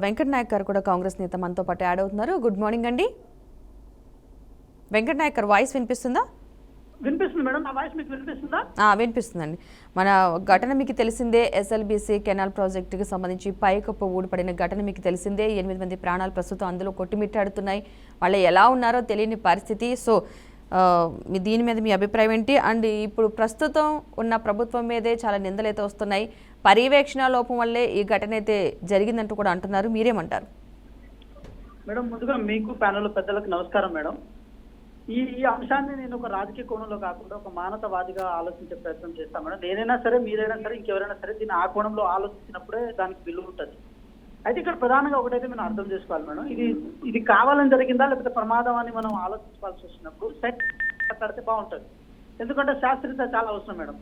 వెంకట్ నాయక్ గారు కూడా కాంగ్రెస్ నేత మనతో పాటు యాడ్ అవుతున్నారు. గుడ్ మార్నింగ్ అండి. వెంకట్ నాయక్ గారు వాయిస్ వినిపిస్తుందా? వినిపిస్తుంది మేడం. నా వాయిస్ మీకు వినిపిస్తుందా? వినిపిస్తుందండి. మన ఘటన మీకు తెలిసిందే. ఎస్ఎల్బీసీ కెనాల్ ప్రాజెక్టుకి సంబంధించి పైకప్పు ఊడిపడిన ఘటన మీకు తెలిసిందే. 8 మంది ప్రాణాలు ప్రస్తుతం అందులో కొట్టుమిట్టాడుతున్నాయి. వాళ్ళు ఎలా ఉన్నారో తెలియని పరిస్థితి. సో దీని మీద మీ అభిప్రాయం ఏంటి? అండ్ ఇప్పుడు ప్రస్తుతం ఉన్న ప్రభుత్వం మీదే చాలా నిందలైతే వస్తున్నాయి. పర్యవేక్షణ లోపం వల్లే ఈ ఘటన అయితే జరిగిందంటూ కూడా అంటున్నారు. మీరేమంటారు? మేడం, ముందుగా మీకు ప్యానెల్ పెద్దలకు నమస్కారం మేడం. ఈ అంశాన్ని నేను ఒక రాజకీయ కోణంలో కాకుండా ఒక మానవతావాదిగా ఆలోచించే ప్రయత్నం చేస్తాను మేడం. నేనైనా సరే, మీరైనా సరే, ఇంకెవరైనా సరే దీన్ని ఆ కోణంలో ఆలోచించినప్పుడే దానికి విలువ ఉంటుంది. అయితే ఇక్కడ ప్రధానంగా ఒకటైతే మనం అర్థం చేసుకోవాలి మేడం, ఇది కావాలని జరిగిందా లేకపోతే ప్రమాదం అని మనం ఆలోచించాల్సి వచ్చినప్పుడు మాట్లాడితే బాగుంటుంది. ఎందుకంటే శాస్త్రీయత చాలా అవసరం మేడం.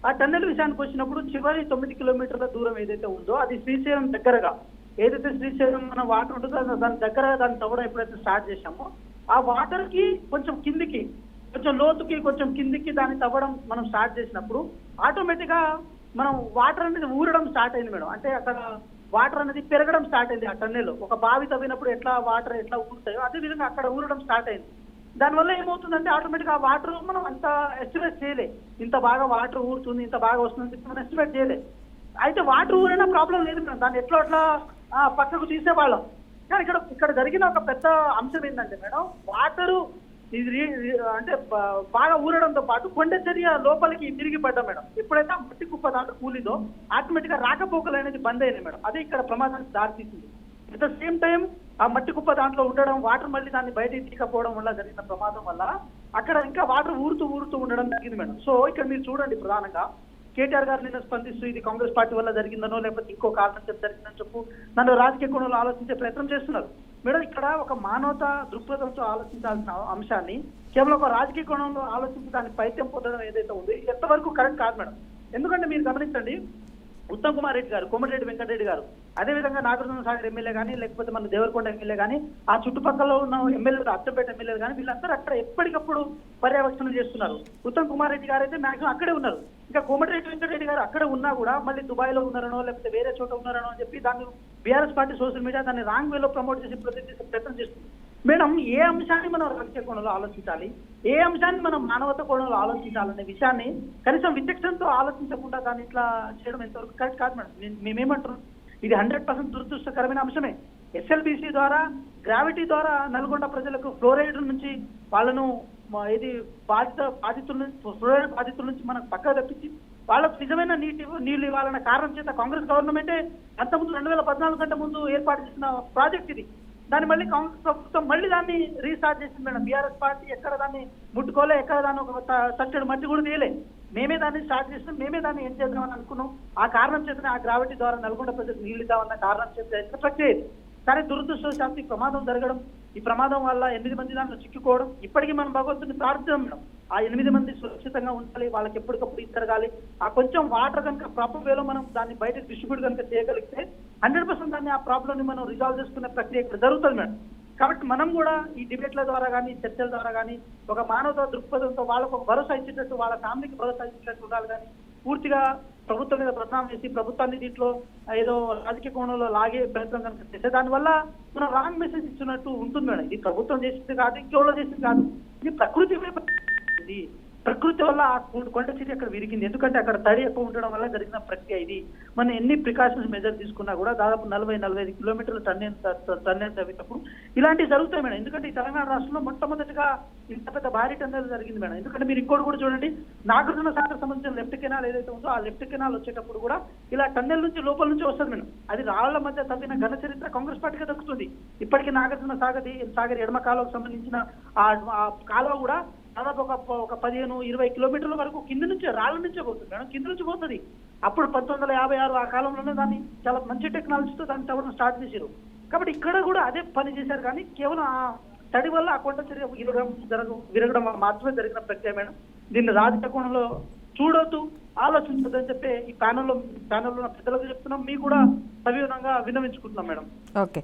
ఆ టన్నెల్ విషయానికి వచ్చినప్పుడు చివరి 9 కిలోమీటర్ల దూరం ఏదైతే ఉందో అది శ్రీశైలం దగ్గరగా, ఏదైతే శ్రీశైలం మన వాటర్ ఉంటుందో దాని దగ్గర దాన్ని తవ్వడం ఎప్పుడైతే స్టార్ట్ చేశామో ఆ వాటర్ కి కొంచెం కిందికి, కొంచెం లోతుకి, కొంచెం కిందికి దాన్ని తవ్వడం మనం స్టార్ట్ చేసినప్పుడు ఆటోమేటిక్ గా మనం వాటర్ అనేది ఊరడం స్టార్ట్ అయింది మేడం. అంటే అక్కడ వాటర్ అనేది పెరగడం స్టార్ట్ అయింది. ఆ టన్నెల్లో ఒక బావి తవ్వినప్పుడు ఎట్లా వాటర్ ఎట్లా ఊరుతాయో అదే విధంగా అక్కడ ఊరడం స్టార్ట్ అయింది. దానివల్ల ఏమవుతుందంటే ఆటోమేటిక్ ఆ వాటర్ మనం అంత ఎస్టిమేట్ చేయలే, ఇంత బాగా వాటర్ ఊరుతుంది, ఇంత బాగా వస్తుంది మనం ఎస్టిమేట్ చేయలే. అయితే వాటర్ ఊరైనా ప్రాబ్లం లేదు మేడం, దాన్ని ఎట్లా అట్లా పక్కకు తీసేవాళ్ళం. కానీ ఇక్కడ జరిగిన ఒక పెద్ద అంశం ఏంటంటే మేడం, వాటరు ఇది అంటే బాగా ఊరడంతో పాటు కొండ చర్య లోపలికి తిరిగి పడ్డా మేడం. ఎప్పుడైతే ఆ మట్టి కుప్ప దాంట్లో కూలిదో ఆటోమేటిక్ గా రాకపోకలు అనేది బంద్ అయినాయి మేడం. అదే ఇక్కడ ప్రమాదానికి దారితీసింది. అట్ ద సేమ్ టైం ఆ మట్టి కుప్ప దాంట్లో ఉండడం, వాటర్ మళ్ళీ దాన్ని బయటికి తీయకపోవడం వల్ల జరిగిన ప్రమాదం వల్ల అక్కడ ఇంకా వాటర్ ఊరుతూ ఉండడం జరిగింది మేడం. సో ఇక్కడ మీరు చూడండి, ప్రధానంగా కేటీఆర్ గారు నిన్న స్పందిస్తూ ఇది కాంగ్రెస్ పార్టీ వల్ల జరిగిందనో లేకపోతే ఇంకో కారణం జరిగిందని చెప్పు నన్ను రాజకీయ కోణంలో ఆలోచించే ప్రయత్నం చేస్తున్నారు మేడం. ఇక్కడ ఒక మానవత దృక్పథంతో ఆలోచించాల్సిన అంశాన్ని కేవలం ఒక రాజకీయ కోణంలో ఆలోచించి దాన్ని పైత్యం పొందడం ఏదైతే ఉందో ఇది ఎంతవరకు కరెక్ట్ కాదు మేడం. ఎందుకంటే మీరు గమనించండి, ఉత్తమ్ కుమార్ రెడ్డి గారు, కోమటిరెడ్డి వెంకటరెడ్డి గారు, అదేవిధంగా నాగార్జున సాగర్ ఎమ్మెల్యే కానీ లేకపోతే మన దేవరకొండ ఎమ్మెల్యే కానీ, ఆ చుట్టుపక్కల ఉన్న ఎమ్మెల్యేలు, అచ్చంపేట ఎమ్మెల్యేలు కానీ, వీళ్ళందరూ అక్కడ ఎప్పటికప్పుడు పర్యవేక్షణ చేస్తున్నారు. ఉత్తమ్ కుమార్ రెడ్డి గారు అయితే మాక్సిమం అక్కడే ఉన్నారు. ఇంకా కోమటిరెడ్డి వెంకటరెడ్డి గారు అక్కడ ఉన్నా కూడా మళ్ళీ దుబాయ్ లో ఉన్నారనో లేకపోతే వేరే చోట ఉన్నారనో అని చెప్పి దాన్ని బీఆర్ఎస్ పార్టీ సోషల్ మీడియా దాన్ని రాంగ్ వేలో ప్రమోట్ చేసి ప్రయత్నం చేస్తుంది మేడం. ఏ అంశాన్ని మనం రాజకీయ కోణంలో ఆలోచించాలి, ఏ అంశాన్ని మనం మానవత కోణంలో ఆలోచించాలనే విషయాన్ని కనీసం విచక్షణతో ఆలోచించకుండా దాన్ని ఇట్లా చేయడం ఎంతవరకు కరెక్ట్ కాదు మేడం. మేమేమంటున్నాం, ఇది 100% దురదృష్టకరమైన అంశమే. ఎస్ఎల్బీసీ ద్వారా, గ్రావిటీ ద్వారా నల్గొండ ప్రజలకు ఫ్లోరైడ్ నుంచి వాళ్ళను ఇది ఫ్లోరైడ్ బాధితుల నుంచి మనకు పక్క తప్పించి వాళ్ళకు నిజమైన నీళ్లు ఇవ్వాలన్న కారణం చేత కాంగ్రెస్ గవర్నమెంటే అంతకుముందు 2014 కంటే ముందు ఏర్పాటు చేసిన ప్రాజెక్ట్ ఇది. దాన్ని మళ్ళీ కాంగ్రెస్ ప్రభుత్వం మళ్ళీ దాన్ని రీస్టార్ట్ చేసింది మేడం. బీఆర్ఎస్ పార్టీ ఎక్కడ దాన్ని ముట్టుకోలే, ఎక్కడ దాన్ని ఒక తట్టడి మట్టి కూడా తీయలే. మేమే దాన్ని స్టార్ట్ చేసినాం, మేమే దాన్ని ఏం చేద్దామని అనుకున్నాం. ఆ కారణం చేతనే ఆ గ్రావిటీ ద్వారా నల్గొండ ప్రజలకు నీళ్లు ఇద్దామన్న కారణం చేత ప్రక్రియ. కానీ దురదృష్టవశాత్తు ఈ ప్రమాదం జరగడం, ఈ ప్రమాదం వల్ల 8 మంది దాంట్లో చిక్కుకోవడం, ఇప్పటికీ మనం భగవంతుని ప్రార్థించాం మేడం. ఆ 8 మంది సురక్షితంగా ఉండాలి, వాళ్ళకి ఎప్పటికప్పుడు జరగాలి. ఆ కొంచెం వాటర్ కనుక ప్రాపర్ వేలో మనం దాన్ని బయటకు డిస్ట్రిబ్యూట్ కనుక చేయగలిగితే 100% దాన్ని ఆ ప్రాబ్లమ్ ని మనం రిజాల్వ్ చేసుకునే ప్రక్రియ ఇక్కడ జరుగుతుంది మేడం. కాబట్టి మనం కూడా ఈ డిబేట్ల ద్వారా కానీ, చర్చల ద్వారా కానీ ఒక మానవత దృక్పథంతో వాళ్ళకు ఒక భరోసా ఇచ్చేటట్టు, వాళ్ళ ఫ్యామిలీకి భరోసా ఇచ్చేటట్టు ఉండాలి. కానీ పూర్తిగా ప్రభుత్వం మీద ప్రధానం చేసి ప్రభుత్వాన్ని దీంట్లో ఏదో రాజకీయ కోణంలో లాగే ప్రయత్నం కనుక చేస్తే దానివల్ల మనం రాంగ్ మెసేజ్ ఇచ్చినట్టు ఉంటుంది మేడం. ఇది ప్రభుత్వం చేసింది కాదు, ఇంకెవరో చేసింది కాదు, ఇది ప్రకృతి వల్ల ఆ కొండ చర్య అక్కడ విరిగింది. ఎందుకంటే అక్కడ తడి ఎక్కువ ఉండడం వల్ల జరిగిన ప్రక్రియ ఇది. మనం ఎన్ని ప్రికాషన్స్ మెజర్ తీసుకున్నా కూడా దాదాపు 40-45 కిలోమీటర్లు టన్నెల్ తవ్వేటప్పుడు ఇలాంటివి జరుగుతాయి మేడం. ఎందుకంటే ఈ తెలంగాణ రాష్ట్రంలో మొట్టమొదటిగా ఇంత పెద్ద భారీ టన్నెల్ జరిగింది మేడం. ఎందుకంటే మీరు ఇంకోటి కూడా చూడండి, నాగార్జున సాగర్ సంబంధించిన లెఫ్ట్ కెనాల్ ఏదైతే ఉందో ఆ లెఫ్ట్ కెనాల్ వచ్చేటప్పుడు కూడా ఇలా టన్నెల్ నుంచి లోపల నుంచి వస్తుంది మేడం. అది రాళ్ల మధ్య తవ్విన ఘన చరిత్ర కాంగ్రెస్ పార్టీగా దక్కుతుంది. ఇప్పటికీ నాగార్జున సాగర్ ఎడమ కాలువకు సంబంధించిన ఆ కాలువ కూడా దాదాపు ఒక 15-20 కిలోమీటర్ల వరకు కింద నుంచే, రాళ్ల నుంచే పోతుంది మేడం, కింద నుంచి పోతుంది. అప్పుడు 1956 ఆ కాలంలోనే దాన్ని చాలా మంచి టెక్నాలజీతో దాన్ని తవ్వడం స్టార్ట్ చేశారు. కాబట్టి ఇక్కడ కూడా అదే పని చేశారు. కానీ కేవలం ఆ తడి వల్ల ఆ కొండ చర్య విరగడం మాత్రమే జరిగిన ప్రక్రియ మేడం. దీన్ని రాజకీయ కోణంలో చూడొద్దు, ఆలోచించొద్దని చెప్పి ఈ ప్యానెల్లో ఉన్న పెద్దలకు చెప్తున్నాం, మీకు కూడా సవివరంగా విన్నవించుకుంటున్నాం మేడం. ఓకే.